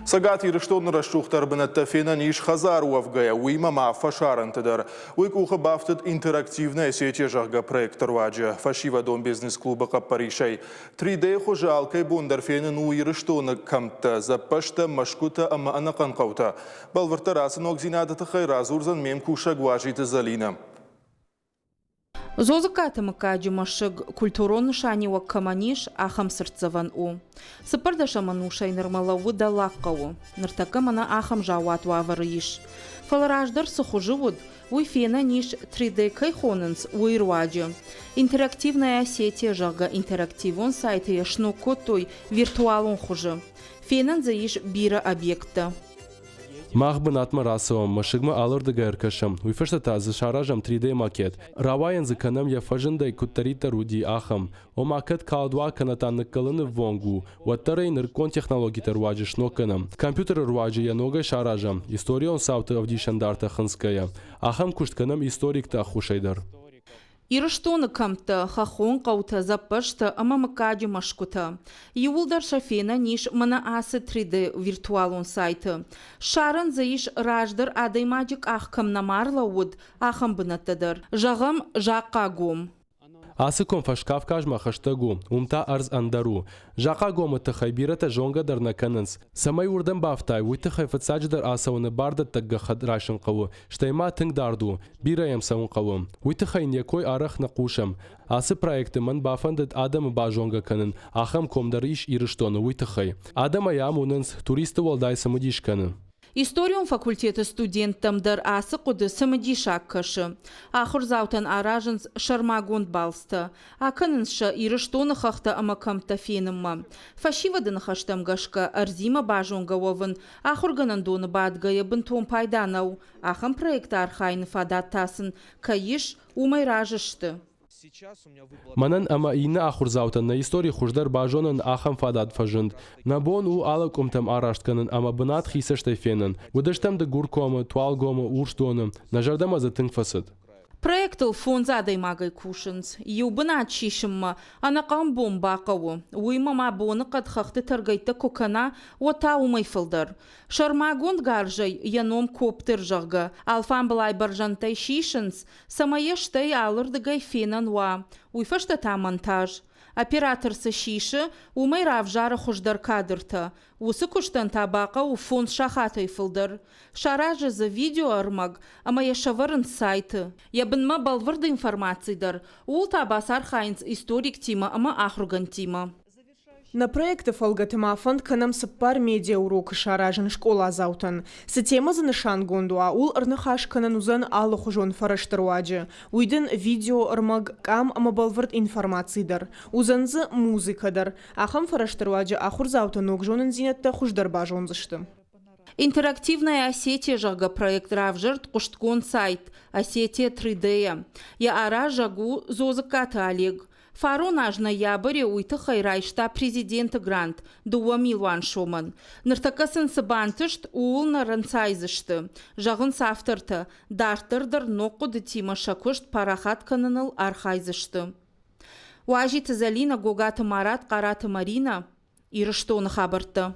Сагат ирыштон рашчухтар бінаттафена ниш хазар уавгая уйма мафа шарантыдар. Уйкуха бафтыд интерактивная сети жага проектор ваджа. Фашива дом бизнес-клуба Каппаришай. 3D хожалкай бундарфена ну ирыштона камта запашта машкута ама анакан каута. Балвартарасын огзинадата хайразурзан мем куша гважита залина. Зозаката макаджи машыг культурон шани ваккаманиш ахам сырцаван у. Сыпырдаша манушай нырмалавы да лаккаву. Ныртака мана ахам жауат ваварыиш. Фалараждар сухужывуд уйфена ниш 3D кайхонанс уйруаджи. Интерактивная сеть жага интерактивон сайты яшну котой виртуалон хужы. Фенан заиш бира объекта. Махбын атма расовам, машигма алырды гайркашам. Уйфашта тазы шаражам 3D макет. Равайан зыканам я фажындай куттарита руди ахам. О макет каудва канатаннык калыны вонгу. Ваттарай ныркон технологита руаджи шноканам. Компьютер руаджи я ногай шаражам. Историон савты авдишандарта хынская. Ахам куштканам историк-та хушайдар. Ирыштоны камта, хахон каута, запашта, ама макаджи машкута. Юлдар шафена ниш мана асы 3D виртуалон сайты. Шаран заиш раждар адаймаджик ахкам намарла уд, ахам бынаттадар. Жағам жақагом. Асыком фашкавкажма хаштагу, умта арз андару. Жака гома тахайбирата жонга дар накананс. Самай урдан бафтай, уйта хайфацадждар асауны барда тагга хадрашын қаву. Штайма тынг дарду, бираям саун қаву. Уйта хай некой арах нақушам. Асы проекты ман бафандад адам ба жонга канын. Ахам комдариш ирыштоны уйта хай. Адам аям унанс туристы волдай самудиш канын. Историон факультеты студентам дар асы куды самадишак кашы. Ахыр заутан аражынс шармагонд балсты. Акынынша ирыштоны хахта амакамта фенымма. Фашивадын хаштам гашка арзима бажонга овын. Ахыр ганандоны бадгая бынтон пайданау. Ахам проекта архайны фадаттасын. Каиш умай ражышты. Манан ама ина ахурзаутан на истории хуждар бажонан ахам фадад фажынд. Набон у алакумтам араштканын ама бынат хисаштай фенын. Удаштам да гуркома, туалгома, урштоны. Нажардама за тынг-фасад. Проектыл фонза даймагай кушынс. Юбына чишымма, анақам бомбақауы. Уймама боны қадхақты таргайты кокана ота умайфылдар. Шармагонд гаржай яном коптер жағы. Алфан былай баржантай шишынс, самаештай алырдыгай фенан ва. Уйфашта та монтаж. Операторсы шиши умай равжары хуждар кадрта. Усы куштан табақа у фон шахатай фылдар. Шаражы за видео армаг, ама яшаварын сайты. Ябынма балвырды информацийдар. Ул табас архайнц историк тима, ама ахруган тима. На проекты фолгатыма фонд канам сыппар медиа урок шаражын школа заутан. Сетема за нышан гондуа ул арнахаш кананузан алы хужон фараштыруаджы. Уйден видео армаг кам амабалвард информацийдар. Узанзы музыкадар. Ахам фараштыруаджы ахур заутан огжонын зинетта хуждар бажонзышты. Интерактивная Осетия жага проект равжырт кушткон сайт Осетия 3D. Я ара жагу зозыката Олег. Фарон аж ноябрь уйты хайрайшта президента грант дуа милуан шоман. Ныртакасын сыбантышт уул наранцайзышты. Жағын сафтырты. Дартырдыр ноқуды тима шакушт парахат каныныл архайзышты. Уажиты Залина гогаты Марат қараты Марина ирыштоны хабырты.